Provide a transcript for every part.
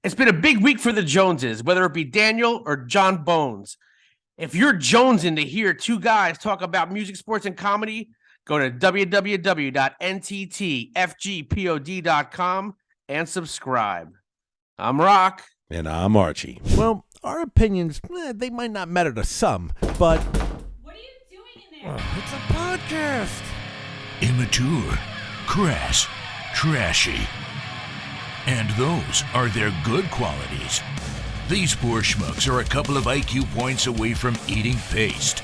It's been a big week for the Joneses, whether it be Daniel or John Bones. If you're jonesing to hear two guys talk about music, sports, and comedy, go to www.NTTFGPOD.com and subscribe. I'm Rock. And I'm Archie. Well, our opinions, they might not matter to some, but... What are you doing in there? It's a podcast. Immature, crass, trashy. And those are their good qualities. These poor schmucks are a couple of IQ points away from eating paste.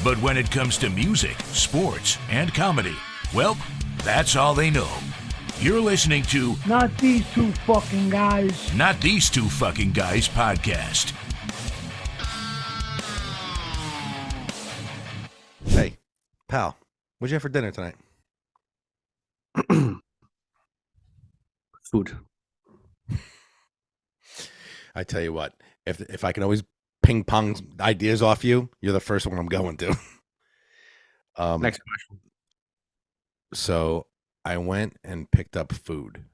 But when it comes to music, sports, and comedy, well, that's all they know. You're listening to Not These Two Fucking Guys. Not These Two Fucking Guys podcast. Hey, pal, what'd you have for dinner tonight? Food. I tell you what, if I can always ping pong ideas off you, you're the first one I'm going to. Next question. So I went and picked up food.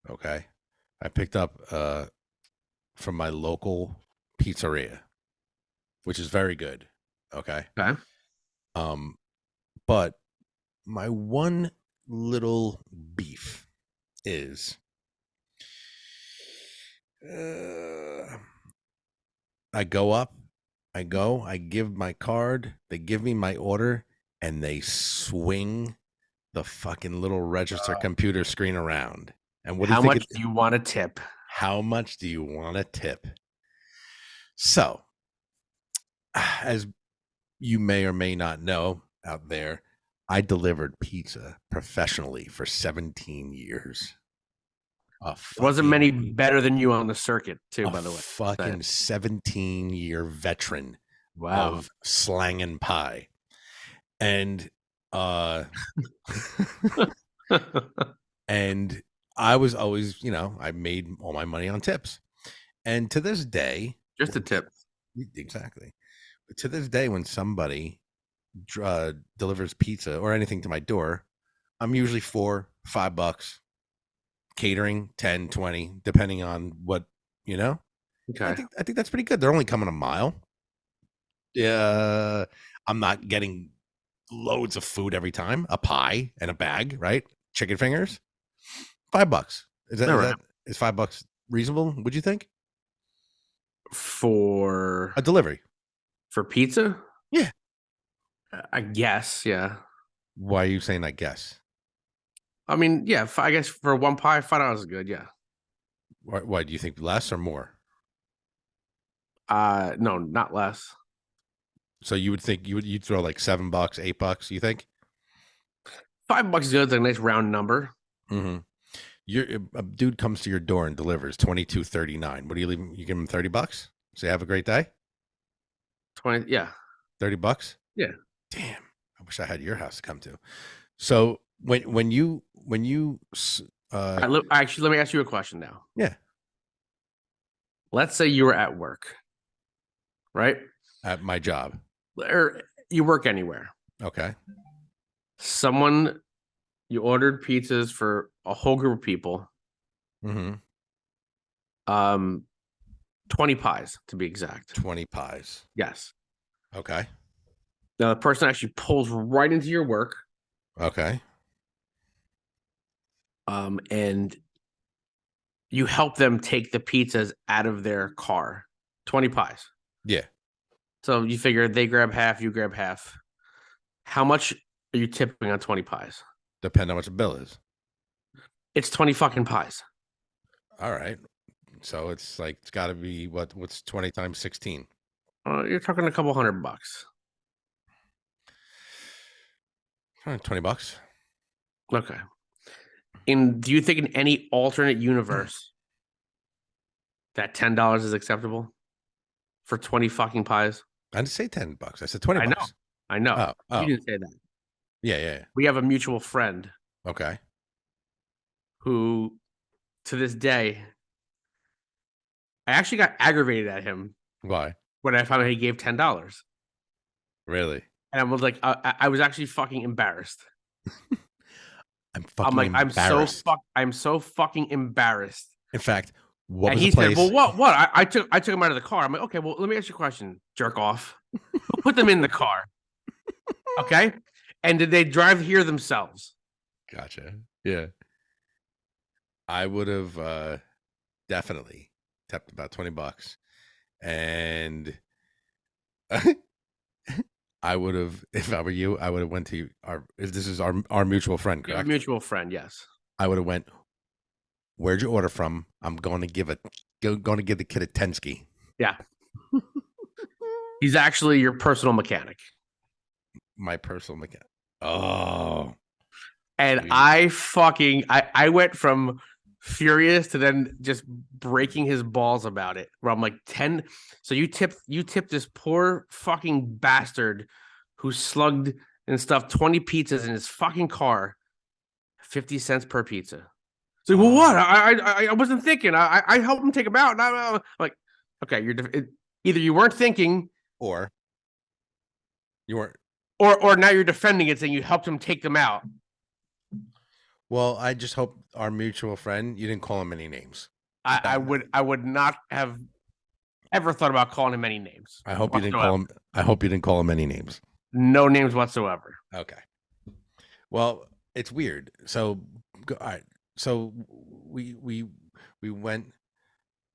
Okay. I picked up from my local pizzeria, which is very good. Okay. Okay. But my one little beef is I give my card, they give me my order, and they swing the fucking little register computer screen around. And what do you think? How much do you want to tip? How much do you want to tip? So, as you may or may not know out there, I delivered pizza professionally for 17 years. Wasn't many better than you on the circuit, too, by the way. Fucking 17-year veteran of slangin' pie. And and I was always, I made all my money on tips. And to this day, just a tip. Exactly. But to this day, when somebody delivers pizza or anything to my door, I'm usually $4-5. Catering 10, 20, depending on what, Okay. I think that's pretty good. They're only coming a mile. Yeah. I'm not getting loads of food every time. A pie and a bag, right? Chicken fingers. $5. Is $5 reasonable? Would you think? For a delivery. For pizza? Yeah. I guess, yeah. Why are you saying I guess? I mean, yeah, I guess for one pie, $5 is good, yeah. Why do you think less or more? No, not less. So you would think you'd throw like $7, $8, you think? $5 is good, it's a nice round number. Mm-hmm. A dude comes to your door and delivers $22.39. What do you leave him? You give him $30? Say have a great day? 20, yeah. $30? Yeah. Damn. I wish I had your house to come to. So when you actually, let me ask you a question now. Yeah. Let's say you were at work, right? At my job. Or you work anywhere. Okay. You ordered pizzas for a whole group of people. Mm-hmm. 20 pies to be exact. 20 pies. Yes. Okay. Now the person actually pulls right into your work. Okay. And you help them take the pizzas out of their car. 20 pies. Yeah. So you figure they grab half, you grab half. How much are you tipping on 20 pies? Depend on how much the bill is. It's 20 fucking pies. All right. So it's got to be what's 20 times 16? You're talking a couple $100. $20. Okay. Do you think in any alternate universe that $10 is acceptable for 20 fucking pies? I didn't say $10. I said $20. I know. Oh. You didn't say that. Yeah. We have a mutual friend. Okay. Who, to this day, I actually got aggravated at him. Why? When I found out he gave $10. Really? And I was like, I was actually fucking embarrassed. I'm so fucking embarrassed. In fact, What And was he the place? said, "Well, what? I took him out of the car." I'm like, "Okay, well, let me ask you a question, jerk off. Who put them in the car? Okay, and did they drive here themselves?" Gotcha. Yeah. I would have definitely tipped about $20. And I would have, if I were you, I would have went to this is our mutual friend, Your correct? mutual friend, yes. I would have went, where'd you order from? I'm going to give the kid a Tensky. Yeah, he's actually your personal mechanic. My personal mechanic. Oh. And Dude. I went from furious to then just breaking his balls about it. Where I'm like 10. So you tipped this poor fucking bastard who slugged and stuffed 20 pizzas in his fucking car, 50 cents per pizza. It's like, well, what? I wasn't thinking. I helped him take him out. And I'm like, okay, either you weren't thinking, Or you weren't. or now you're defending it, saying you helped him take them out. Well, I just hope our mutual friend, you didn't call him any names. I would not have ever thought about calling him any names. I hope you didn't call him any names. No names whatsoever. Okay. Well, it's weird. So, all right. So we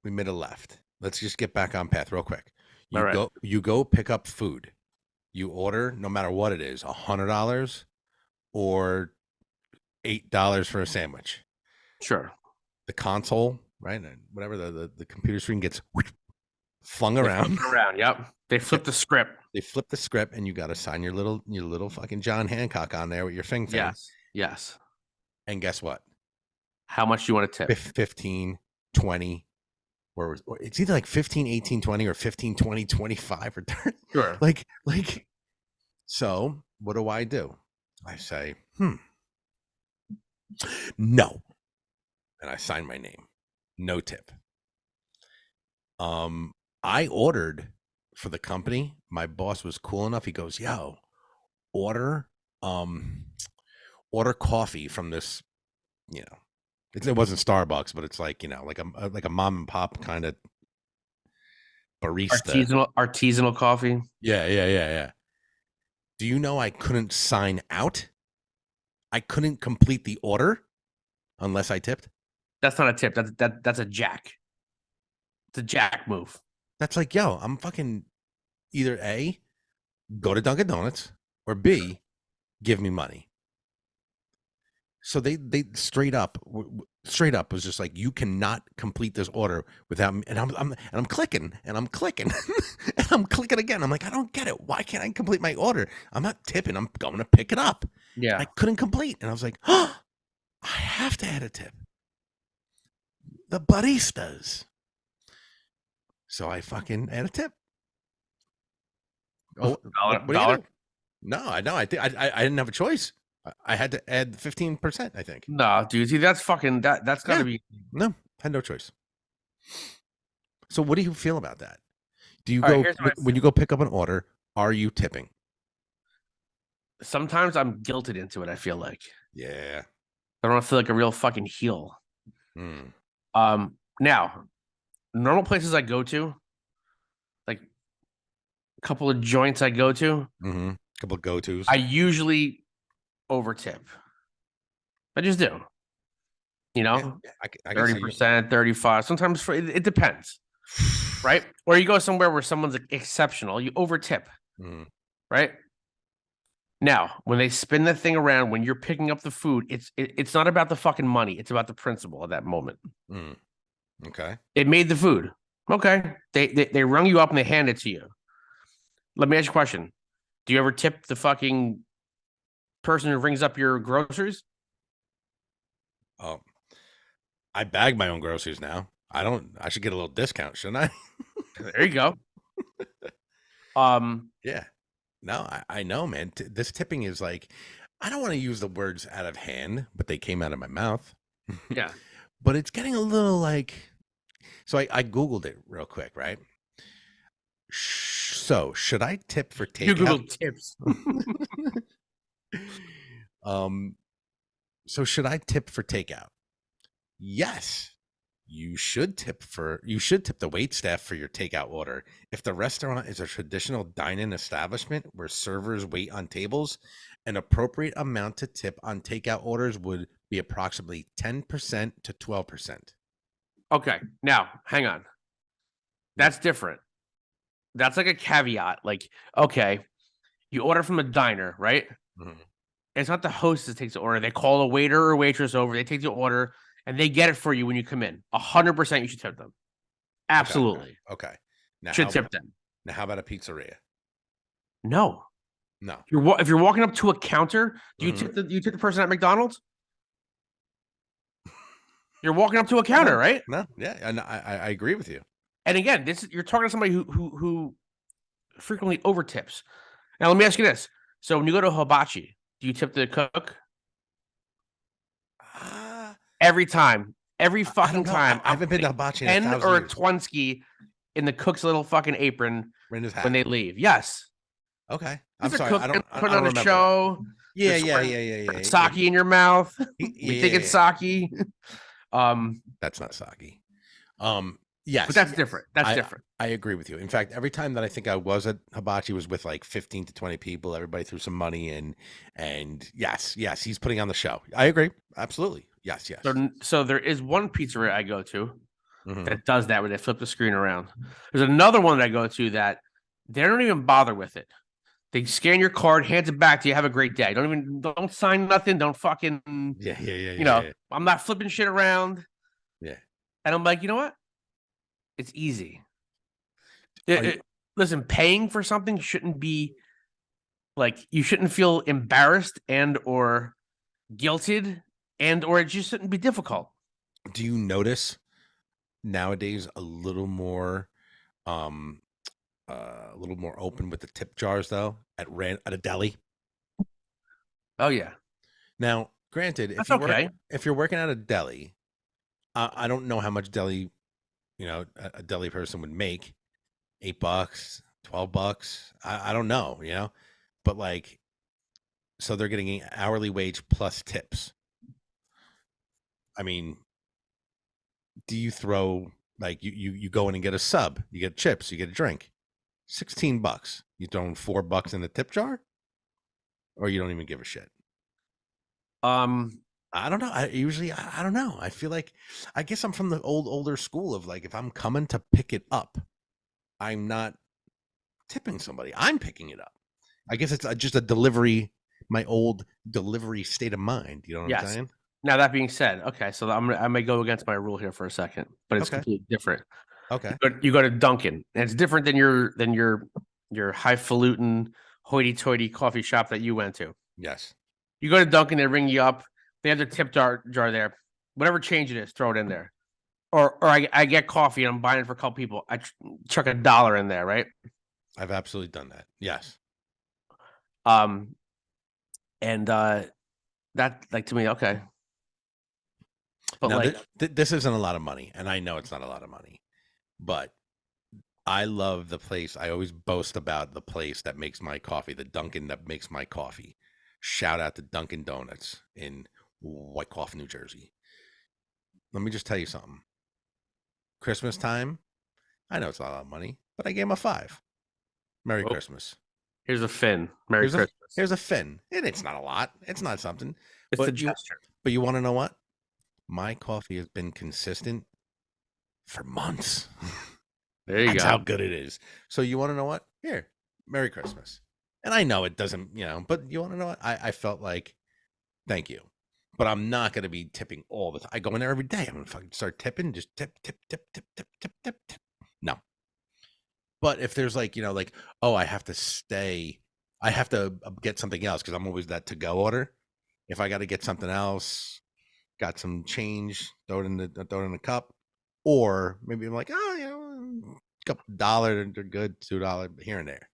made a left. Let's just get back on path real quick. You go pick up food. You order, no matter what it is, $100 or $8 for a sandwich. Sure. The console, right? Whatever the computer screen gets flung around. Yep. They flip the script. They flip the script, and you got to sign your little fucking John Hancock on there with your thing. Yes. And guess what? How much do you want to tip? 15, 20, or it's either like 15, 18, 20, or 15, 20, 25 or 30. Sure. Like, so what do? I say, no. And I sign my name. No tip. I ordered for the company. My boss was cool enough. He goes, yo, order coffee from this, it wasn't Starbucks, but it's like, like a mom and pop kind of barista. Artisanal coffee. Yeah. Do you know I couldn't sign out? I couldn't complete the order unless I tipped. That's not a tip. That's a jack. It's a jack move. That's like, yo, I'm fucking either A, go to Dunkin' Donuts, or B, give me money. So they straight up was just like, you cannot complete this order without me. And I'm clicking and I'm clicking and I'm clicking again. I'm like, I don't get it. Why can't I complete my order? I'm not tipping. I'm going to pick it up. Yeah. I couldn't complete. And I was like, oh, I have to add a tip. The baristas. So I fucking add a tip. Oh, what do you do? No, I know. I didn't have a choice. I had to add 15%, I think. No, dude. See, that's fucking that's gotta be. No, had no choice. So what do you feel about that? Do you when you go pick up an order, are you tipping? Sometimes I'm guilted into it, I feel like. Yeah. I don't feel like a real fucking heel. Now, normal places I go to, like a couple of joints I go to, a couple of go-tos. I usually over tip. I just do. Yeah, 30%, 35%. Sometimes it depends. Right? Or you go somewhere where someone's exceptional, you over tip. Right? Now, when they spin the thing around, when you're picking up the food, it's not about the fucking money. It's about the principle at that moment. Okay. It made the food. Okay. They rung you up and they hand it to you. Let me ask you a question. Do you ever tip the fucking person who rings up your groceries? Oh, I bag my own groceries now. I should get a little discount, shouldn't I? There you go. Yeah. No, I know, man. This tipping is like, I don't want to use the words out of hand, but they came out of my mouth. Yeah. But it's getting a little like, so I Googled it real quick, right? So should I tip for takeout? You Googled tips. So should I tip for takeout? Yes, you should tip the wait staff for your takeout order. If the restaurant is a traditional dine-in establishment where servers wait on tables, an appropriate amount to tip on takeout orders would be approximately 10% to 12%. Okay, now hang on. That's different. That's like a caveat. Like, okay, you order from a diner, right? Mhm. It's not the host that takes the order. They call a waiter or waitress over. They take the order and they get it for you when you come in. 100% you should tip them. Absolutely. Okay. Now, Should tip them. Now, how about a pizzeria? No. No. If you're walking up to a counter, do you Mhm. tip the person at McDonald's? You're walking up to a counter, right? No. Yeah, and I agree with you. And again, you're talking to somebody who frequently over tips. Now let me ask you this: so when you go to hibachi, do you tip the cook every time? Every I fucking don't know. time. I haven't been to hibachi in 10 1,000 or a years. Twinski in the cook's little fucking apron Right in his hat. when they leave. Yes. Okay. I'm There's a sorry. cook I don't putting on a remember. show. Yeah, There's yeah. squirt sake in your mouth. We think it's Yeah. sake. That's not sake. Yes. But that's different. That's different. I agree with you. In fact, every time that I think I was at hibachi was with like 15 to 20 people. Everybody threw some money in, and yes, he's putting on the show. I agree. Absolutely. Yes. So there is one pizzeria I go to Mhm. that does that where they flip the screen around. There's another one that I go to that they don't even bother with it. They scan your card, hands it back to you. Have a great day. Don't sign nothing. Don't fucking Yeah. I'm not flipping shit around. Yeah. And I'm like, you know what? It's easy. You- Listen, paying for something shouldn't be like you shouldn't feel embarrassed and or guilted and or it just shouldn't be difficult. Do you notice nowadays a little more open with the tip jars though at a deli? Oh yeah. Now, granted, That's okay. if you're working at a deli, I don't know how much deli, a deli person would make. $8, $12. I don't know, but like, so they're getting an hourly wage plus tips. I mean, do you throw like you go in and get a sub, you get chips, you get a drink, $16. You throwing $4 in the tip jar, or you don't even give a shit? I don't know. I don't know. I feel like, I guess I'm from the older school of like, if I'm coming to pick it up, I'm not tipping somebody. I'm picking it up. I guess it's just a delivery, my old delivery state of mind. You know what I'm saying? Now that being said, okay, so I may go against my rule here for a second, but it's completely different. Okay. You go to Dunkin', and it's different than your highfalutin hoity-toity coffee shop that you went to. Yes. You go to Dunkin', they ring you up. They have their tip jar there. Whatever change it is, throw it in there. Or I get coffee and I'm buying it for a couple people. I chuck $1 in there, right? I've absolutely done that. Yes. And that, like, to me, okay. But now, like, this isn't a lot of money, and I know it's not a lot of money, but I love the place. I always boast about the place that makes my coffee, the Dunkin' that makes my coffee. Shout out to Dunkin' Donuts in Wyckoff, New Jersey. Let me just tell you something. Christmas time, I know it's not a lot of money, but I gave him a 5. Merry Christmas. Here's a fin. Merry Christmas. Here's a fin. And it's not a lot. It's not something. It's a gesture. But you want to know what? My coffee has been consistent for months. There you That's go. how good it is. So you want to know what? Here, Merry Christmas. And I know it doesn't, but you want to know what? I felt like, thank you. But I'm not going to be tipping all the time. I go in there every day. I'm going to fucking start tipping, just tip. No. But if there's like, oh, I have to get something else because I'm always that to-go order. If I got to get something else, got some change, throw it in the cup. Or maybe I'm like, oh, a couple $1, they're good, $2 here and there.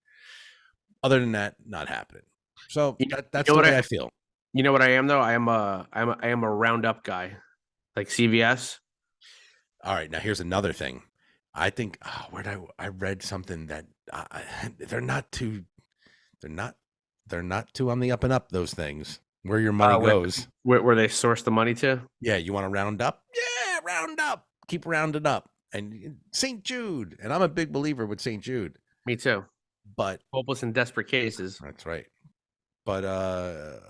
Other than that, not happening. So that's the way I feel. You know what I am though? I am a roundup guy, like CVS. All right, now here's another thing. I think I read something that they're not too on the up and up. Those things where your money goes, where they source the money to. Yeah, you want to round up? Yeah, round up. keep rounding up. And St. Jude, and I'm a big believer with St. Jude, Me too. but Hopeless and desperate cases. that's right. But I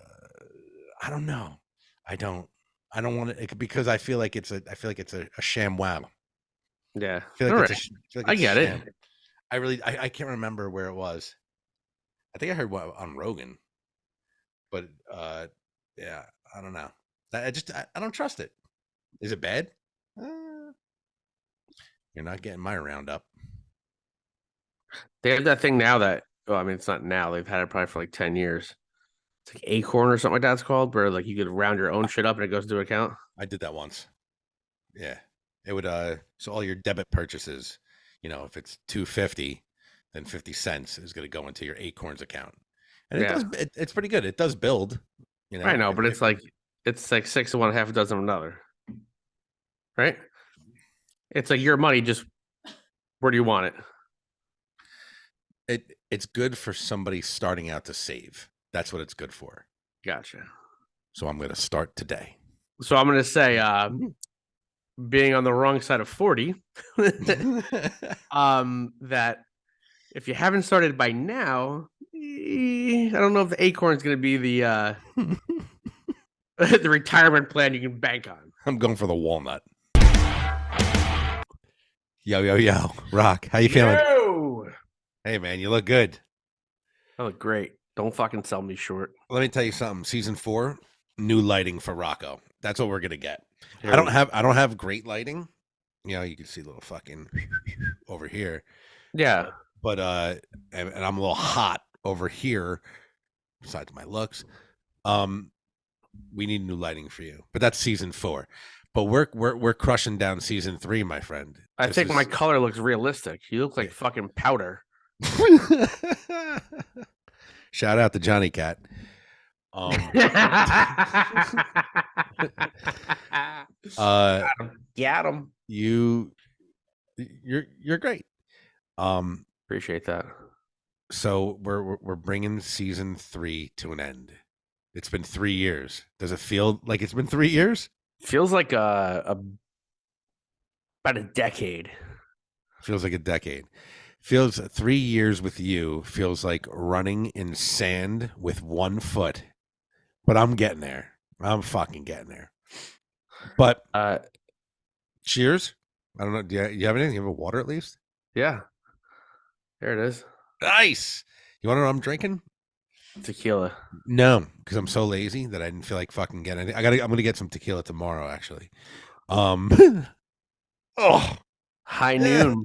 don't know. I don't want it because I feel like it's a sham wow. Yeah. I feel All like right. it's a I get it. sham. I can't remember where it was. I think I heard on Rogan. But yeah, I don't know. I don't trust it. Is it bad? You're not getting my roundup. They have that thing now that, well, I mean, it's not now. They've had it probably for like 10 years. It's like Acorn or something like that it's called, where like you could round your own shit up and it goes into account. I did that once. Yeah. It would so all your debit purchases, if it's $2.50, then 50 cents is going to go into your Acorns account. And it does it's pretty good. It does build, I know, but it's like 6 of one, half a dozen of another. Right? It's like your money, just where do you want it? It's good for somebody starting out to save. That's what it's good for. Gotcha. So I'm going to start today. So I'm going to say, being on the wrong side of 40, that if you haven't started by now, I don't know if the Acorn is going to be the the retirement plan you can bank on. I'm going for the walnut. Yo, Rock. How you feeling? Yo! Hey, man, you look good. I look great. Don't fucking sell me short. Let me tell you something. Season 4, new lighting for Rocco. That's what we're gonna get. Here I don't have great lighting. You can see a little fucking over here. Yeah. But and I'm a little hot over here. Besides my looks, we need new lighting for you. But that's season 4. But we're crushing down season 3, my friend. I think my color looks realistic. You look like fucking powder. Shout out to Johnny Cat. Got him. You're great. Appreciate that. So we're bringing season 3 to an end. It's been 3 years. Does it feel like it's been 3 years? Feels like about a decade. Feels like a decade. Feels 3 years with you feels like running in sand with 1 foot. But I'm getting there. I'm fucking getting there. But cheers. I don't know. Do you have anything? You have a water at least? Yeah. There it is. Nice. You want to know what I'm drinking? Tequila. No, because I'm so lazy that I didn't feel like fucking getting anything. I'm gonna get some tequila tomorrow, actually. High noon.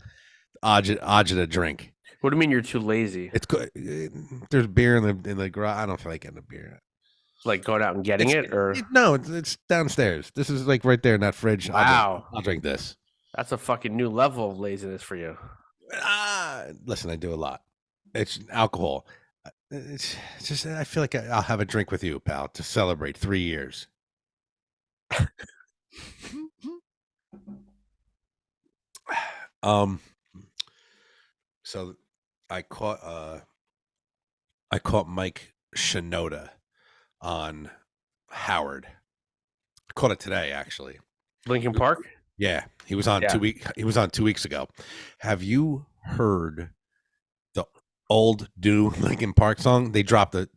Agita drink. What do you mean you're too lazy? It's good. There's beer in the garage. I don't feel like getting a beer. Like going out and getting it, or no? It's downstairs. This is like right there in that fridge. Wow. I'll drink this. That's a fucking new level of laziness for you. Listen, I do a lot. It's alcohol. It's just I feel like I'll have a drink with you, pal, to celebrate 3 years. So I caught Mike Shinoda on Howard. I caught it today, actually. Lincoln Park? Yeah, he was on 2 weeks. He was on 2 weeks ago. Have you heard the old new Lincoln Park song? They dropped an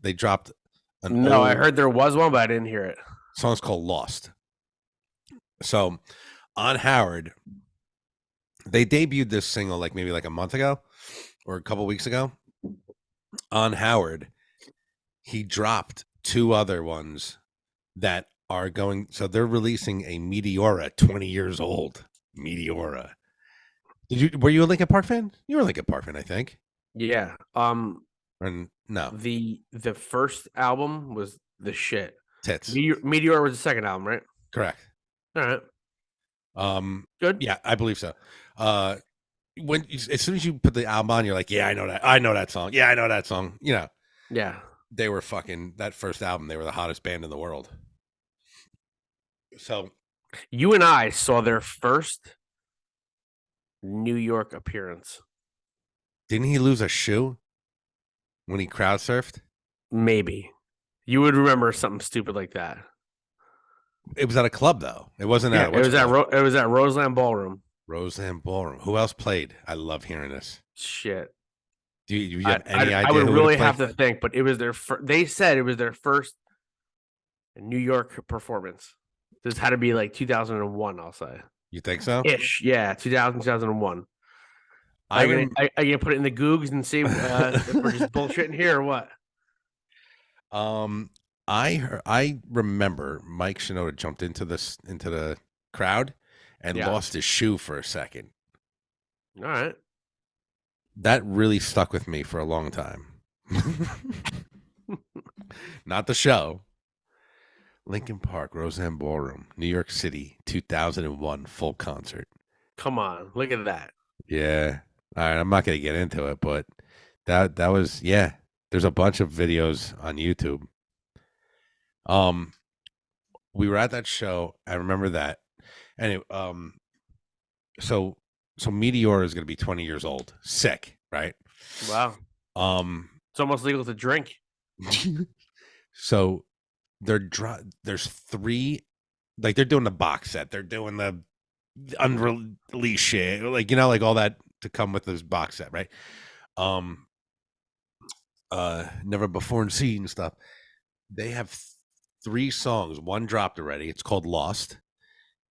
No, I heard there was one, but I didn't hear it. Song's called Lost. So on Howard, they debuted this single maybe a month ago or a couple weeks ago. On Howard, he dropped 2 other ones that are going. So they're releasing a Meteora, 20 years old Meteora. Were you a Linkin Park fan? You were a Linkin Park fan, I think. Yeah. And no, the first album was the shit. Tits. Meteor was the second album, right? Correct. All right. Good. Yeah, I believe so. As soon as you put the album on, you're like, yeah, I know that song. Yeah, I know that song. Yeah. They were fucking that first album. They were the hottest band in the world. So you and I saw their first New York appearance. Didn't he lose a shoe when he crowd surfed? Maybe. You would remember something stupid like that. It was at a club though. It wasn't Yeah, at it was at Roseland Ballroom. Roseland Ballroom. Who else played? I love hearing this. Shit. Do you have any I idea? would who really would've have played? to think, but it was they said it was their first New York performance. This had to be like 2001, I'll say. You think so? Ish. Yeah, 2001. I Are you gonna put it in the Googs and see if we're just bullshitting here or what? I remember Mike Shinoda jumped into the crowd and Yeah. lost his shoe for a second. All right. That really stuck with me for a long time. Not the show. Lincoln Park, Roseanne Ballroom, New York City, 2001 full concert. Come on, look at that. Yeah. All right, I'm not going to get into it, but that was there's a bunch of videos on YouTube. We were at that show. I remember that. Anyway, so Meteor is going to be 20 years old. Sick, right? Wow. It's almost legal to drink. So there's 3, like they're doing the box set. They're doing the unreleased shit, like like all that to come with this box set, right? Never before seen stuff. They have 3 songs. One dropped already. It's called Lost,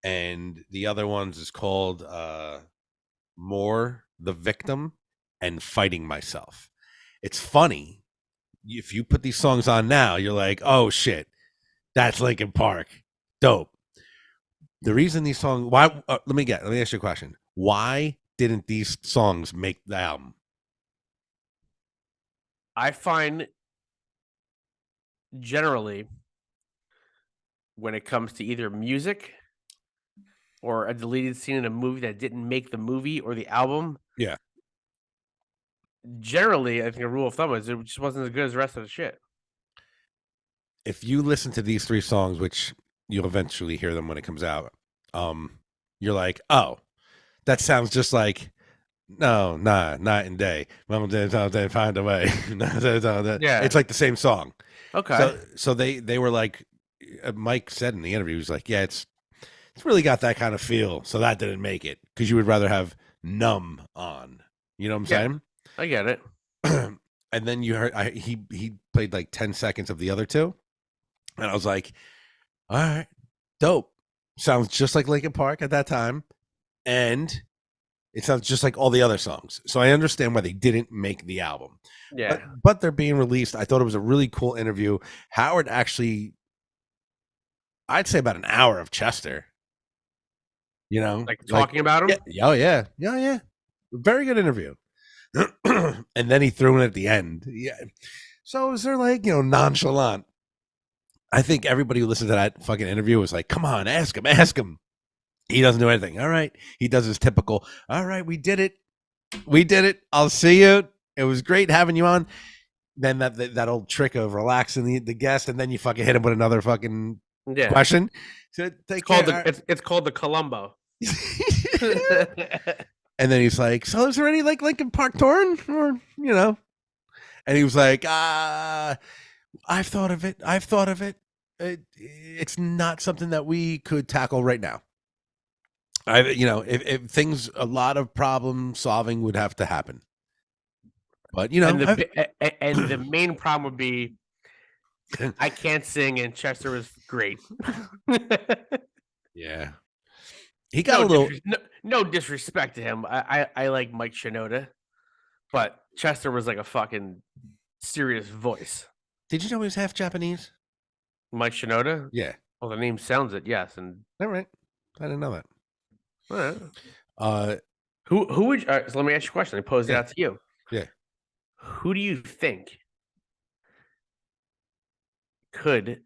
and the other ones is called More, The Victim, and Fighting Myself. It's funny. If you put these songs on now, you're like, oh shit, that's Linkin Park. Dope. The reason these songs, why? Let me ask you a question. Why didn't these songs make the album? I find generally when it comes to either music or a deleted scene in a movie that didn't make the movie or the album. Yeah. Generally, I think a rule of thumb is it just wasn't as good as the rest of the shit. If you listen to these 3 songs, which you'll eventually hear them when it comes out, you're like, oh, that sounds just like night and day. Mama did find a way. Yeah. It's like the same song. Okay. So they were like, Mike said in the interview, he was like, yeah, it's really got that kind of feel. So that didn't make it because you would rather have Numb on. You know what I'm saying? I get it. And then you heard he played like 10 seconds of the other 2, and I was like, all right, dope. Sounds just like Linkin Park at that time, and it sounds just like all the other songs. So I understand why they didn't make the album. Yeah. But they're being released. I thought it was a really cool interview. Howard actually, I'd say about an hour of Chester. Like talking about him? Yeah. Very good interview. And then he threw in at the end. Yeah. So is there like, nonchalant? I think everybody who listened to that fucking interview was like, come on, ask him. He doesn't do anything. All right. He does his typical, all right, we did it. I'll see you. It was great having you on. Then that old trick of relaxing the guest, and then you fucking hit him with another fucking question. So it's called the Columbo. And then he's like, so is there any like Linkin Park touring? Or, and he was like, I've thought of it. It's not something that we could tackle right now. If things, a lot of problem solving would have to happen. But, and the main problem would be I can't sing, and Chester was great. Yeah. He got a little. No disrespect to him. I like Mike Shinoda, but Chester was like a fucking serious voice. Did you know he was half Japanese? Mike Shinoda? Yeah. Well, the name sounds it, yes. And all right, I didn't know that. All right. Who would? So let me ask you a question. I posed it out to you. Yeah. Who do you think could?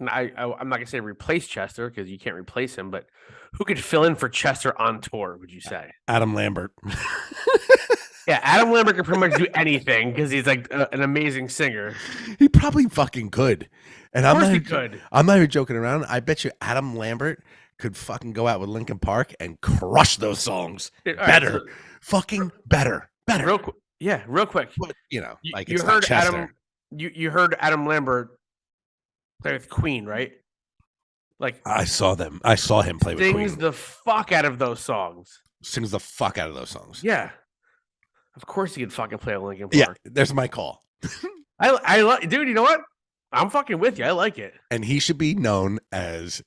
I'm not gonna say replace Chester because you can't replace him, but who could fill in for Chester on tour? Would you say Adam Lambert? Yeah, Adam Lambert can pretty much do anything because he's like an amazing singer. He probably fucking could. And of course he could. I'm not even joking around. I bet you Adam Lambert could fucking go out with Linkin Park and crush those songs. Better. Fucking better. Real quick. Yeah, real quick. But, you heard Adam. You heard Adam Lambert Play with Queen, right? Like I saw him play with sings Queen. the fuck out of those songs. Sings the fuck out of those songs. Yeah, of course he could fucking play with Linkin Yeah, Park. there's my call. Dude. You know what? I'm fucking with you. I like it. And he should be known as,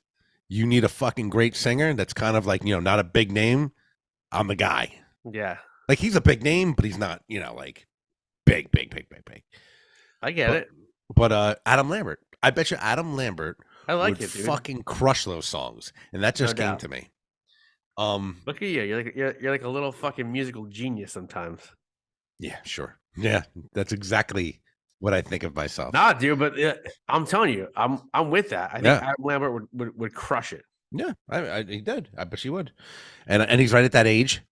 you need a fucking great singer that's kind of like, not a big name. I'm the guy. Yeah, Like, he's a big name, but he's not, like big. I get it. But Adam Lambert, I bet you Adam Lambert I like would it, dude. fucking crush those songs. And that just No came doubt. to me. Look at you. You're like a little fucking musical genius sometimes. Yeah, sure. Yeah, that's exactly what I think of myself. Nah, dude, but I'm telling you, I'm with that. I think Yeah. Adam Lambert would crush it. Yeah, he did. I bet he would. And he's right at that age.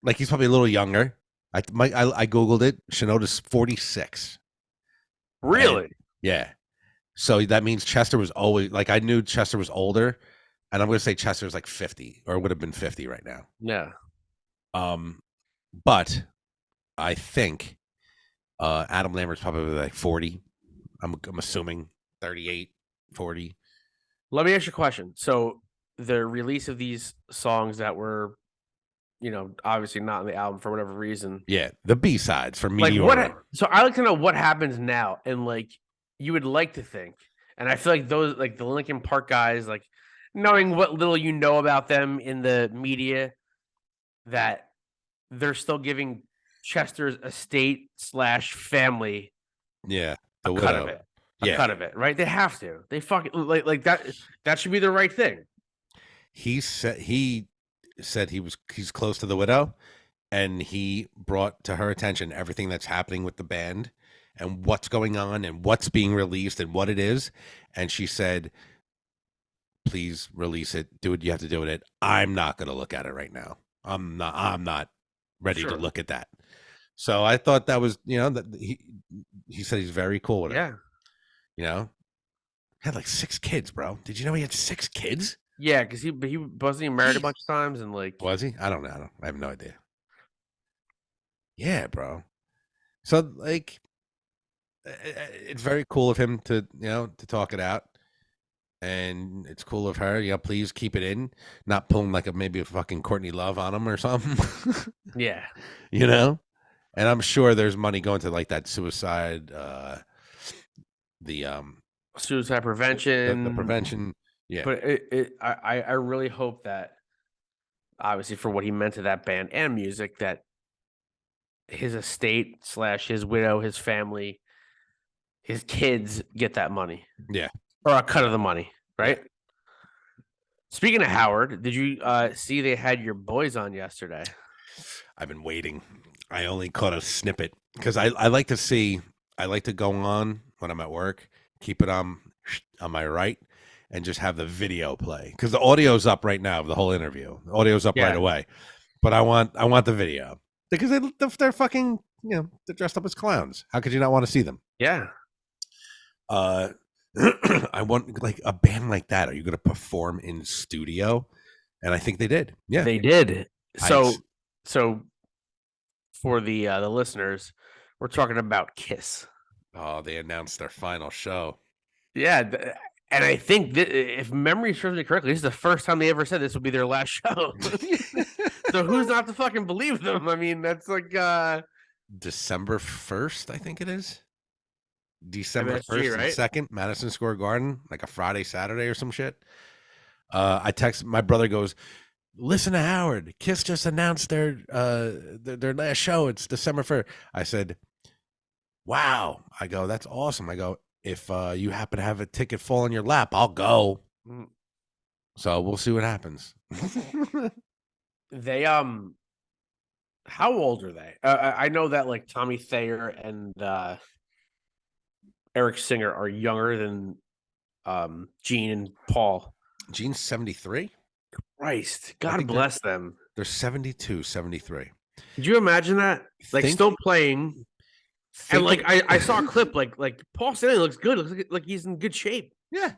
Like, he's probably a little younger. I Googled it. Shinoda's 46. Really? And, yeah. So that means Chester was always, like, I knew Chester was older, and I'm going to say Chester's like 50, or would have been 50 right now. Yeah. But I think Adam Lambert's probably like 40. I'm assuming 38, 40. Let me ask you a question. So the release of these songs that were, obviously not on the album for whatever reason. Yeah, the B-sides for Like Meteora. so I like to know what happens now, and like you would like to think, and I feel like those, like the Linkin Park guys, like knowing what little you know about them in the media, that they're still giving Chester's estate / family Yeah, a the cut widow. of it. Yeah. A cut of it, right? They have to. They fucking like that. That should be the right thing. He said he's close to the widow, and he brought to her attention everything that's happening with the band and what's going on and what's being released and what it is. And she said, please release it. Do what you have to do with it. I'm not going to look at it right now. I'm not ready Sure. to look at that. So I thought that was, that he said he's very cool with it. Yeah. Had like 6 kids, bro. Did you know he had 6 kids? Yeah, because he wasn't he married a bunch of times, and like Was he? I don't know. I have no idea. Yeah, bro. So like, it's very cool of him to to talk it out, and it's cool of her. Please keep it in, not pulling like maybe a fucking Courtney Love on him or something. yeah. And I'm sure there's money going to like that suicide, the Suicide prevention, the prevention. Yeah, But I really hope that, obviously, for what he meant to that band and music, that his estate / his widow, his family, his kids get that money. Yeah. Or a cut of the money, right? Speaking of Howard, did you see they had your boys on yesterday? I've been waiting. I only caught a snippet because I like to see. I like to go on when I'm at work, keep it on my right, and just have the video play because the audio's up right now of the whole interview. The audio's up right away, but I want the video because they're fucking they're dressed up as clowns. How could you not want to see them? Yeah. I want like a band like that. Are you going to perform in studio? And I think they did. Yeah, They did. So Nice. for the listeners, we're talking about Kiss. Oh, they announced their final show. Yeah, and I think that if memory serves me correctly, this is the first time they ever said this would be their last show. So who's not to fucking believe them? I mean, that's like December 1st, I think it is. December MSG, 1st right? and 2nd, Madison Square Garden, like a Friday, Saturday or some shit. I text my brother, goes, listen to Howard. Kiss just announced their last show. It's December 1st. I said, wow. I go, that's awesome. I go, if you happen to have a ticket fall in your lap, I'll go. Mm. So we'll see what happens. They how old are they? I know that like Tommy Thayer and Eric Singer are younger than Gene and Paul. Gene's 73. Christ, I God think bless them. They're 72, 73. Could you imagine that? Like Think- still playing, and like Think- I saw a clip like Paul Stanley looks good. Looks like he's in good shape. Yeah.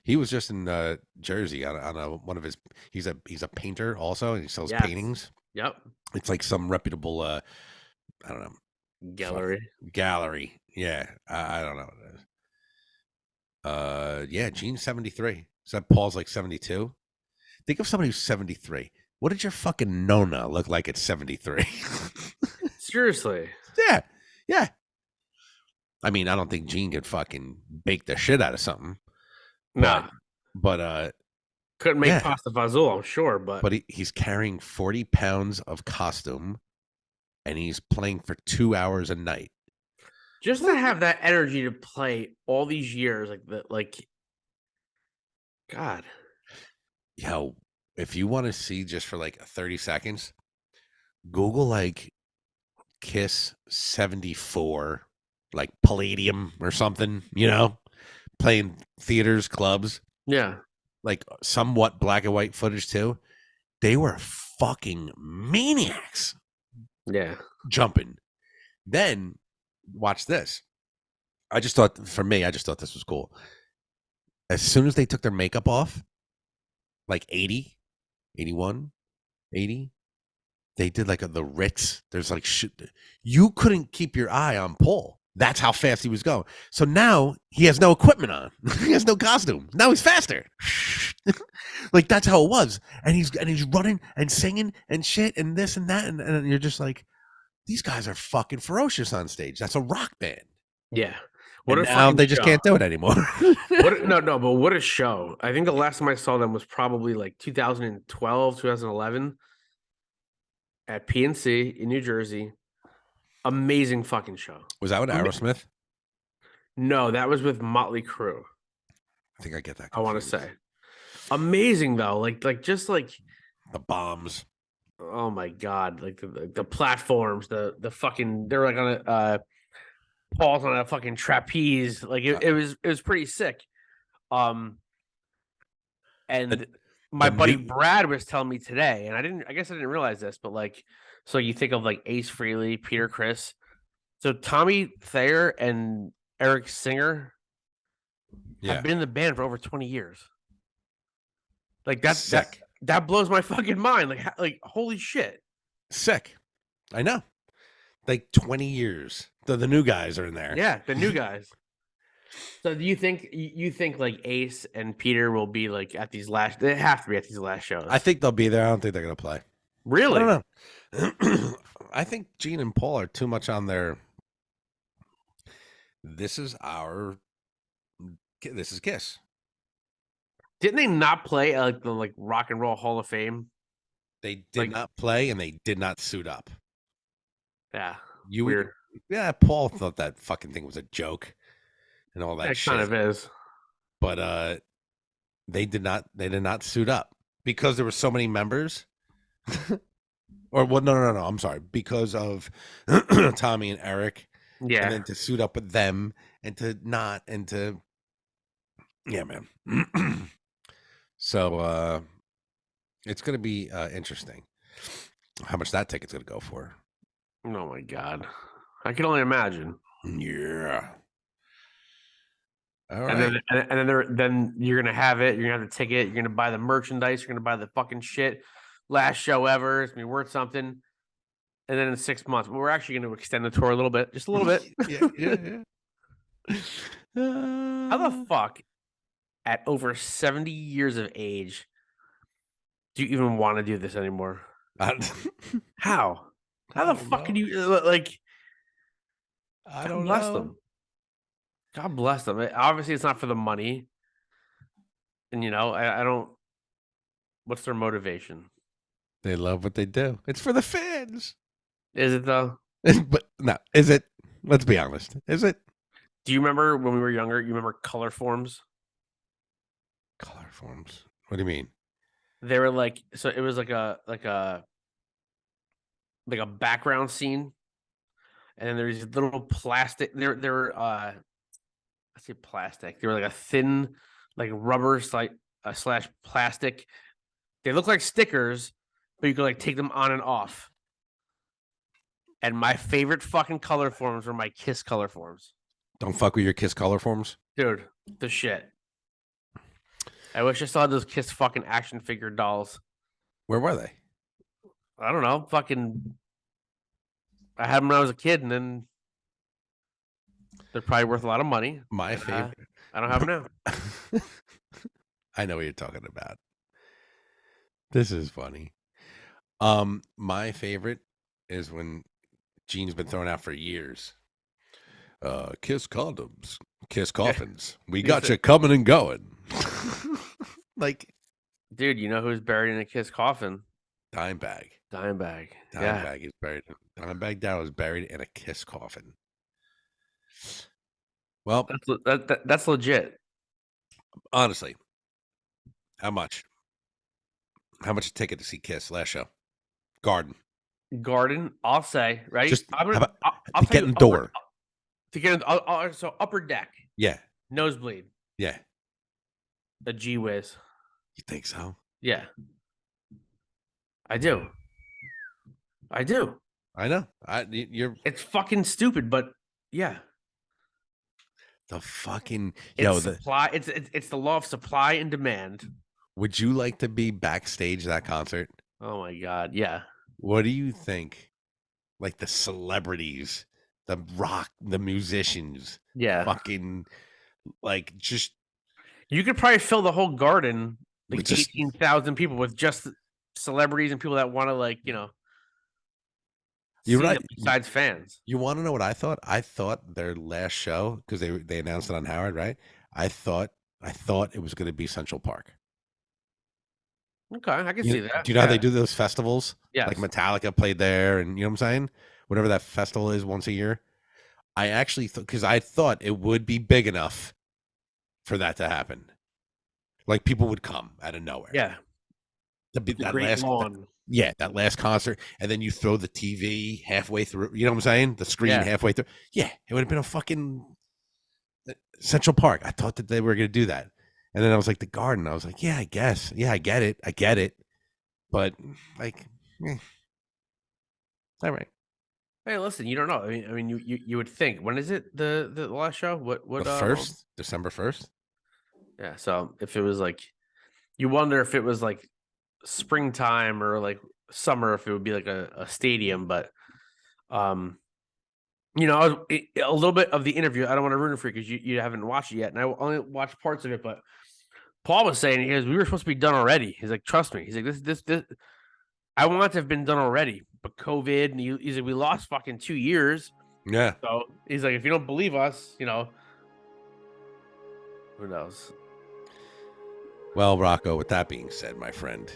He was just in Jersey on one of his. He's a painter also, and he sells Yes. paintings. Yep. It's like some reputable, I don't know, Gallery. gallery. Yeah, I don't know what it is. Yeah, Gene's 73. So Paul's like 72. Think of somebody who's 73. What did your fucking Nona look like at 73? Seriously. Yeah. Yeah. I mean, I don't think Gene could fucking bake the shit out of something. Nah. But Couldn't make yeah. pasta fazool, I'm sure, but he's carrying 40 pounds of costume and he's playing for 2 hours a night. just to have that energy to play all these years, God. Yo, if you want to see just for like 30 seconds, Google like Kiss 74, like Palladium or something, playing theaters, clubs, Yeah. like somewhat black and white footage too. They were fucking maniacs Yeah. jumping. Then watch this. I just thought this was cool. As soon as they took their makeup off, like 80, 81, 80, they did like the Ritz. There's like shit. You couldn't keep your eye on Paul. That's how fast he was going. So now he has no equipment on. He has no costume. Now he's faster. Like that's how it was. And he's running and singing and shit and this and that. And you're just like, these guys are fucking ferocious on stage. That's a rock band. Yeah. Now they just can't do it anymore. But what a show. I think the last time I saw them was probably like 2012, 2011 at PNC in New Jersey. Amazing fucking show. Was that with Aerosmith? No, that was with Motley Crue. I think I get that confused. I want to say. Amazing though. Like just like the bombs. Oh my god. Like the platforms, the fucking they're like on a Paul's on a fucking trapeze. Like it was pretty sick. And my buddy Brad was telling me today, and I guess I didn't realize this, but like, so you think of like Ace Frehley, Peter Criss. So Tommy Thayer and Eric Singer have been in the band for over 20 years. Like that's sick. That blows my fucking mind. Like holy shit. Sick. I know. Like 20 years. The new guys are in there. Yeah, the new guys. So do you think like Ace and Peter will be like at these last? They have to be at these last shows. I think they'll be there. I don't think they're gonna play. Really? I don't know. I think Gene and Paul are too much on their. This is Kiss. Didn't they not play at the Rock and Roll Hall of Fame? They did not play, and they did not suit up. Yeah, weird. Yeah, Paul thought that fucking thing was a joke, and all that shit. Kind of is. But they did not suit up because there were so many members. Or well, no. I'm sorry, because of Tommy and Eric. Yeah, and then to suit up with them, and to not, and to, yeah, man. So it's gonna be interesting. How much that ticket's gonna go for? Oh my god, I can only imagine. Yeah. All right. And then you're gonna have it. You're gonna have the ticket. You're gonna buy the merchandise. You're gonna buy the fucking shit. Last show ever. It's gonna be worth something. And then in 6 months, we're actually going to extend the tour a little bit, just a little bit. Yeah. How the fuck, at over 70 years of age, do you even want to do this anymore? How? How the fuck can you like? I don't bless know. them. God bless them. Obviously, it's not for the money, and I don't. What's their motivation? They love what they do. It's for the fans. Is it though? But no, is it? Let's be honest. Is it? Do you remember when we were younger? You remember color forms? Color forms. What do you mean? They were like, so it was like a background scene, and then there's little plastic. They were I say plastic. They were like a thin, like rubber slash plastic. They look like stickers, but you could like take them on and off. And my favorite fucking color forms were my Kiss color forms. Don't fuck with your Kiss color forms, dude. The shit. I wish I still had those Kiss fucking action figure dolls. Where were they? I don't know. Fucking. I had them when I was a kid, and then they're probably worth a lot of money. My I don't have it now. I know what you're talking about. This is funny. My favorite is when Gene's been thrown out for years. Kiss condoms, kiss coffins. We got you coming and going. Like, dude, you know who's buried in a Kiss coffin? Dimebag. Dimebag. Dimebag is buried. Dimebag Darrell is buried in a Kiss coffin. Well, that's legit. Honestly, how much? How much a ticket to see Kiss last show? Garden. I'll say, right? Just I'll to get in the door. To get in, so upper deck. Yeah. Nosebleed. Yeah. A G whiz. You think so? Yeah. I do. I know. You're. It's fucking stupid, but yeah. The fucking supply. It's the law of supply and demand. Would you like to be backstage that concert? Oh my god, yeah. What do you think? Like the celebrities, the rock, the musicians, fucking like just. You could probably fill the whole garden, like just 18,000 people, with just celebrities and people that want to, like, You're right. Besides fans. You want to know what I thought? I thought their last show, because they announced it on Howard, right? I thought it was going to be Central Park. Okay, I can see that. Do you know how they do those festivals? Yeah, like Metallica played there, and you know what I'm saying? Whatever that festival is once a year. I actually thought, because I thought it would be big enough for that to happen. Like people would come out of nowhere. Yeah. That last concert, and then you throw the TV halfway through. You know what I'm saying? The screen halfway through. Yeah, it would have been a fucking Central Park. I thought that they were going to do that, and then I was like, the Garden. I was like, yeah, I guess. Yeah, I get it. But like, all right. Hey, listen, you don't know. I mean, you would think. When is it the last show? What the first? December 1st. Yeah. So if it was like, you wonder if it was like springtime or like summer, if it would be like a stadium. But a little bit of the interview, I don't want to ruin it for you because you haven't watched it yet, and I only watched parts of it. But Paul was saying, we were supposed to be done already. He's like, trust me. He's like, this I want it to have been done already, but COVID, and he's like, we lost fucking 2 years. Yeah. So he's like, if you don't believe us, who knows? Well, Rocco, with that being said, my friend,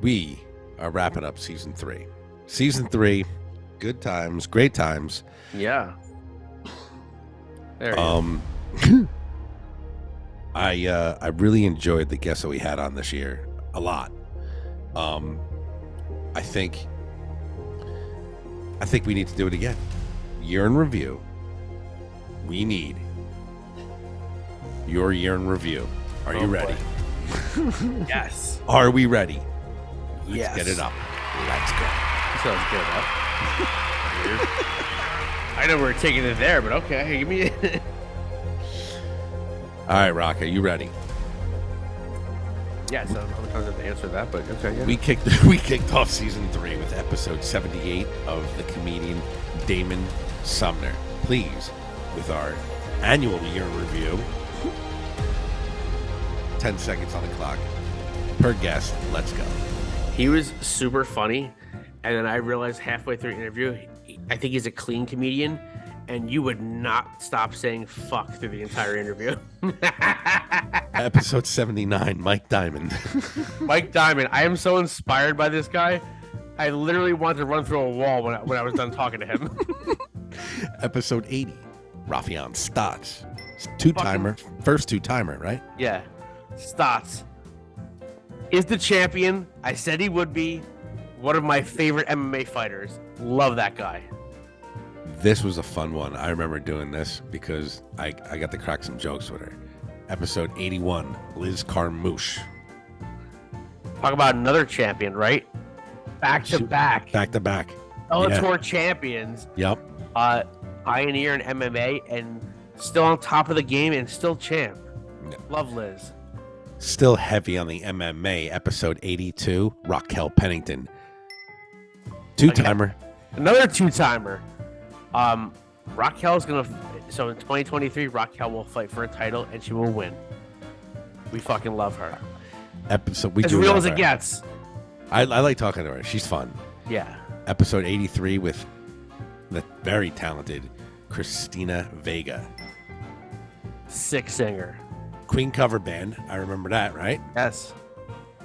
we are wrapping up season 3. Season 3, good times, great times. Yeah. There you go. I really enjoyed the guests that we had on this year a lot. I think we need to do it again. Year in review. We need your year in review. Are you ready? Yes. Are we ready? Yes. Let's get it up. Let's go. Sounds good, huh? I know we're taking it there, but okay. Give me it. All right, Rock, are you ready? Yeah, so I'm going to have to answer that, but okay. Yeah. We kicked off season 3 with episode 78 of the comedian Damon Sumner. Please, with our annual year review, 10 seconds on the clock per guest. Let's go. He was super funny, and then I realized halfway through the interview, I think he's a clean comedian, and you would not stop saying fuck through the entire interview. Episode 79, Mike Diamond. Mike Diamond. I am so inspired by this guy. I literally wanted to run through a wall when I was done talking to him. Episode 80, Rafian Stotts. First two-timer, right? Yeah. Stotts is the champion. I said he would be. One of my favorite MMA fighters. Love that guy. This was a fun one. I remember doing this because I got to crack some jokes with her. Episode 81, Liz Carmouche. Talk about another champion, right? Back to back. Bellator champions. Yep. Pioneer in MMA and still on top of the game and still champ. Yep. Love Liz. Still heavy on the MMA. Episode 82, Raquel Pennington. Two-timer. Another two-timer. Raquel's gonna. So in 2023, Raquel will fight for a title and she will win. We fucking love her. Episode we As do real love as it her. gets. I like talking to her. She's fun. Yeah. Episode 83 with the very talented Christina Vega. Sick singer. Queen cover band. I remember that, right? Yes.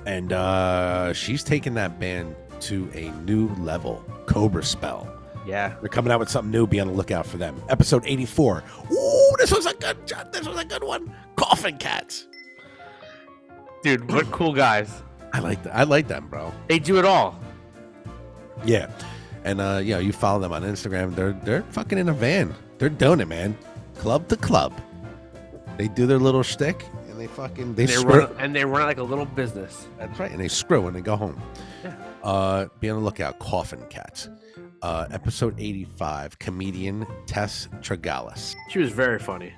And she's taken that band to a new level. Cobra Spell. Yeah. They're coming out with something new. Be on the lookout for them. Episode 84. Ooh, this was a good one. Coffin Cats. Dude, what cool guys. I like them, bro. They do it all. Yeah. And you follow them on Instagram. They're fucking in a van. They're doing it, man. Club to club. They do their little shtick and they screw. They run it like a little business. That's right. And they screw and they go home. Yeah. Be on the lookout. Coffin Cats. Episode 85. Comedian Tess Tregalis. She was very funny.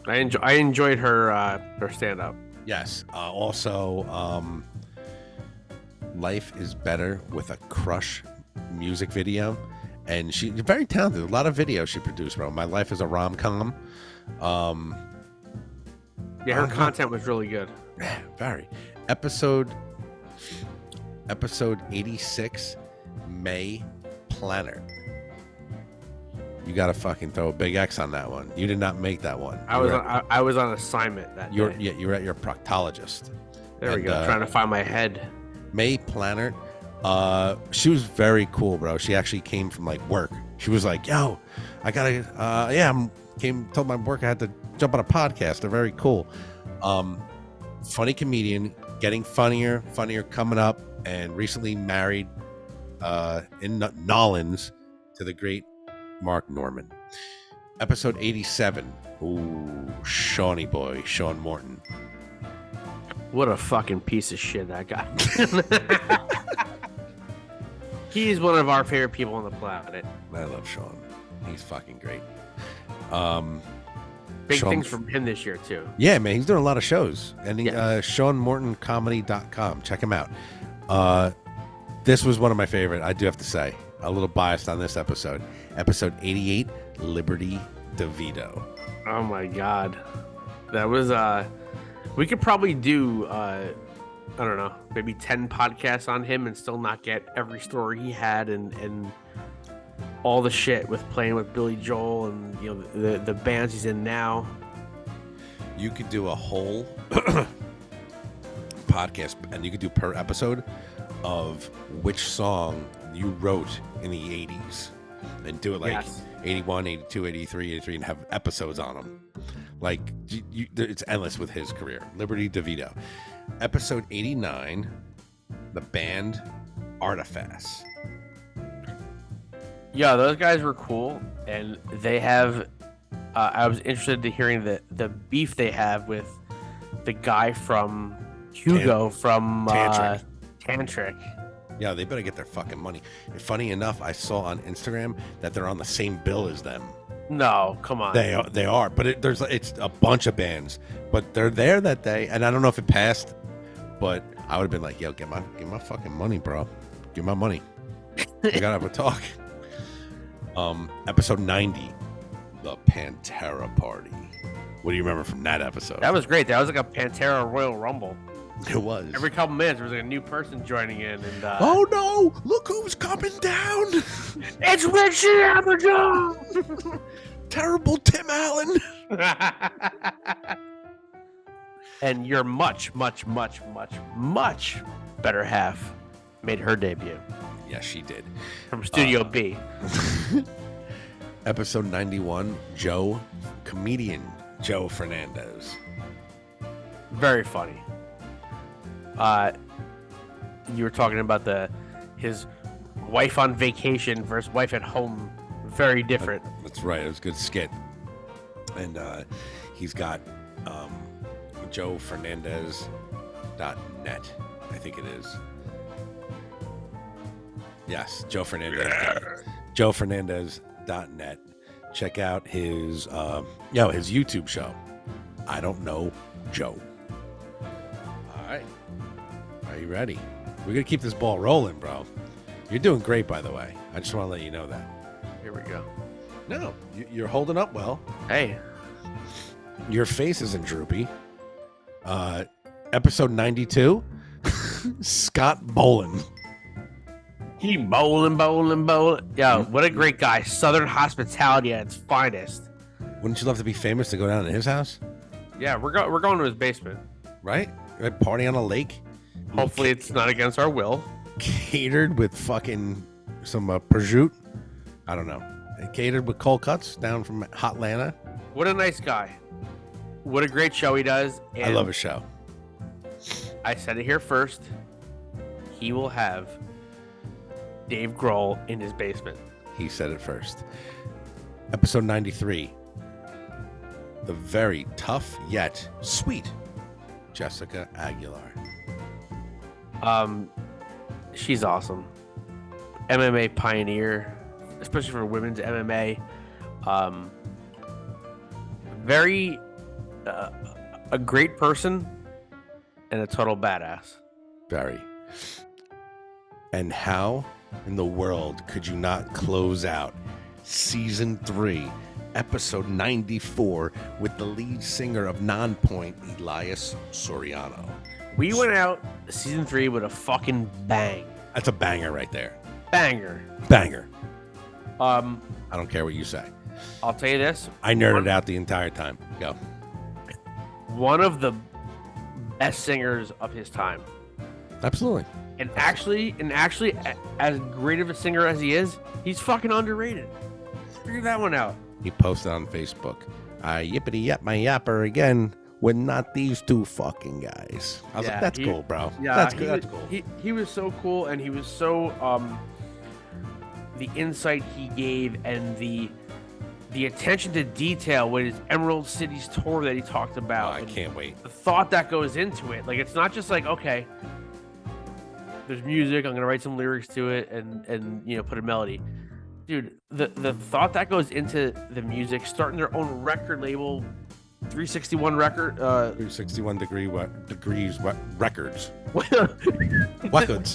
I enjoyed her stand up. Yes. Also, Life is Better with a Crush music video. And she's very talented. A lot of videos she produced, bro. My Life is a Rom-Com. Yeah, her content was really good. Very. Episode 86, May Planner. You gotta fucking throw a big X on that one. You did not make that one. I was on assignment that day. You're at your proctologist. There we go. Trying to find my head. May Planner. She was very cool, bro. She actually came from like work. She was like, "Yo, I gotta, told my work I had to jump on a podcast. They're very cool." Funny comedian, getting funnier, coming up, and recently married in Nollins to the great Mark Norman. Episode 87. Ooh, Shawnee boy, Sean Morton. What a fucking piece of shit that guy. He's one of our favorite people on the planet. I love Sean. He's fucking great. Big Sean, things from him this year too. Yeah, man, he's doing a lot of shows. And Yes. SeanMortonComedy.com. Check him out. This was one of my favorite, I do have to say. A little biased on this episode. Episode 88, Liberty DeVito. Oh my god. That was we could probably do I don't know, maybe 10 podcasts on him and still not get every story he had and all the shit with playing with Billy Joel and the bands he's in now. You could do a whole podcast, and you could do per episode of which song you wrote in the 80s and do it like Yes. 81, 82, 83, and have episodes on them. Like, it's endless with his career. Liberty DeVito. Episode 89, the band Artiface. Yeah, those guys were cool, and they have. I was interested to hearing the beef they have with the guy from Hugo from Tantric. Yeah, they better get their fucking money. And funny enough, I saw on Instagram that they're on the same bill as them. No, come on. They are, but it's a bunch of bands, but they're there that day, and I don't know if it passed, but I would have been like, "Yo, give my fucking money, bro. Give my money. We gotta have a talk." Episode 90, the Pantera Party. What do you remember from that episode? That was great. That was like a Pantera Royal Rumble. It was. Every couple minutes, there was like a new person joining in, and Oh no! Look who's coming down! it's Richie Aberjohn. Terrible Tim Allen. And your much, much, much, much, much better half made her debut Yes, she did. from Studio B. Episode 91, comedian Joe Fernandez. Very funny. You were talking about his wife on vacation versus wife at home. Very different. That's right. It was a good skit. And he's got JoeFernandez.net, I think it is. Yes, Joe Fernandez. JoeFernandez.net. Check out his YouTube show. I don't know Joe. All right. Are you ready? We're going to keep this ball rolling, bro. You're doing great, by the way. I just want to let you know that. Here we go. No, you're holding up well. Hey, Your face isn't droopy. Episode 92, Scott Bolin. he bowling. Yo, what a great guy. Southern hospitality at its finest. Wouldn't you love to be famous to go down to his house? Yeah, we're going to his basement. Right? Party on a lake. Hopefully, it's not against our will. Catered with fucking some prosciutto. I don't know. Catered with cold cuts down from Hotlanta. What a nice guy. What a great show he does. And I love his show. I said it here first. He will have Dave Grohl in his basement. He said it first. Episode 93. The very tough yet sweet Jessica Aguilar. She's awesome. MMA pioneer, especially for women's MMA. Very a great person and a total badass. Very. And how in the world could you not close out season 3, episode 94, with the lead singer of Nonpoint, Elias Soriano? We went out season 3 with a fucking bang. That's a banger right there. Banger. Banger. I I don't care what you say. I'll tell you this. I nerded out the entire time. Go. One of the best singers of his time. Absolutely. And actually, as great of a singer as he is, he's fucking underrated. Figure that one out. He posted on Facebook, yippity yap my yapper again with not these two fucking guys. I was like, that's cool, bro. Yeah, that's good. That's cool. He was so cool, and he was so the insight he gave and the attention to detail with his Emerald Cities tour that he talked Oh, about. I and can't wait. the thought that goes into it. Like, it's not just like, okay, there's music, I'm gonna write some lyrics to it and put a melody. Dude, the thought that goes into the music, starting their own record label, 361 record 361 degrees records. Records. Records.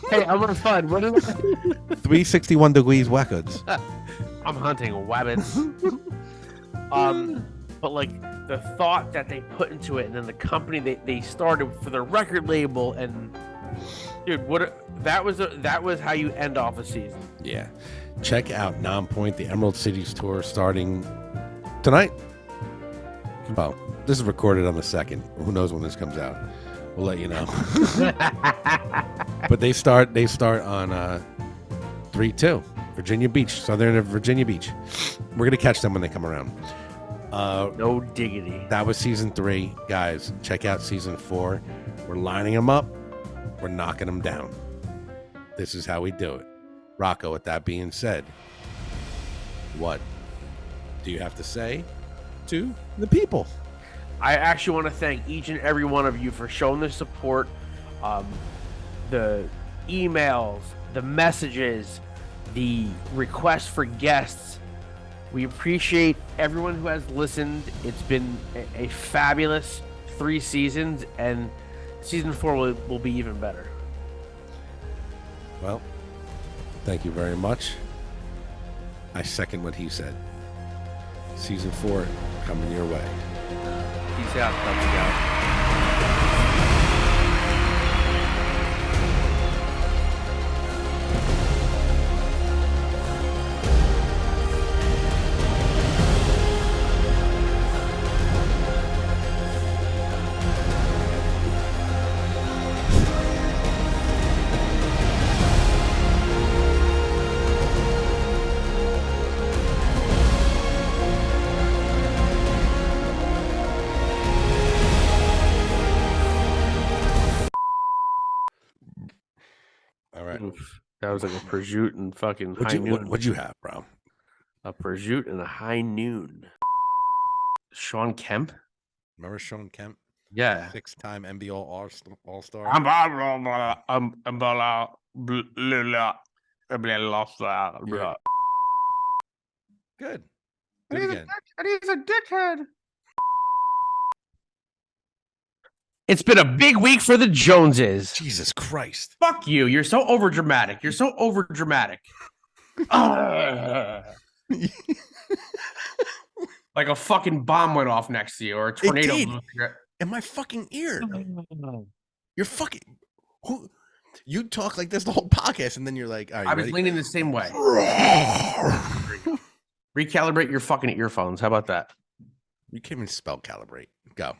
Hey, I'm on fun. What is it? 361 degrees records. I'm hunting wabbits. But like the thought that they put into it, and then the company they started for their record label, and dude, that was how you end off a season. Yeah. Check out Nonpoint, the Emerald Cities tour, starting tonight. Well, this is recorded on the 2nd. Who knows when this comes out? We'll let you know. But they start on 3/2, Virginia Beach, Southern Virginia Beach. We're gonna catch them when they come around. No diggity. That was season 3, guys. Check out season 4. We're lining them up. We're knocking them down. This is how we do it. Rocco, with that being said, what do you have to say to the people? I actually want to thank each and every one of you for showing the support, the emails, the messages, the requests for guests. We appreciate everyone who has listened. It's been a fabulous 3 seasons, and season 4 will be even better. Well, thank you very much. I second what he said. Season 4 coming your way. Peace out, Cubs Scouts. All right. Oof. That was like a prosciutto and fucking high noon. What'd you have, bro? A prosciutto and a high noon. Sean Kemp? Remember Sean Kemp? Yeah. 6-time NBO All-Star. Good. Do it again. He's a dickhead. It's been a big week for the Joneses. Jesus Christ. Fuck you. You're so overdramatic. You're so overdramatic. Like a fucking bomb went off next to you, or a tornado did. blew through your- In my fucking ear. You're fucking. Who? You talk like this the whole podcast, and then you're like, "All right, I was leaning the same way. Recalibrate your fucking earphones. How about that? You can't even spell calibrate. Go.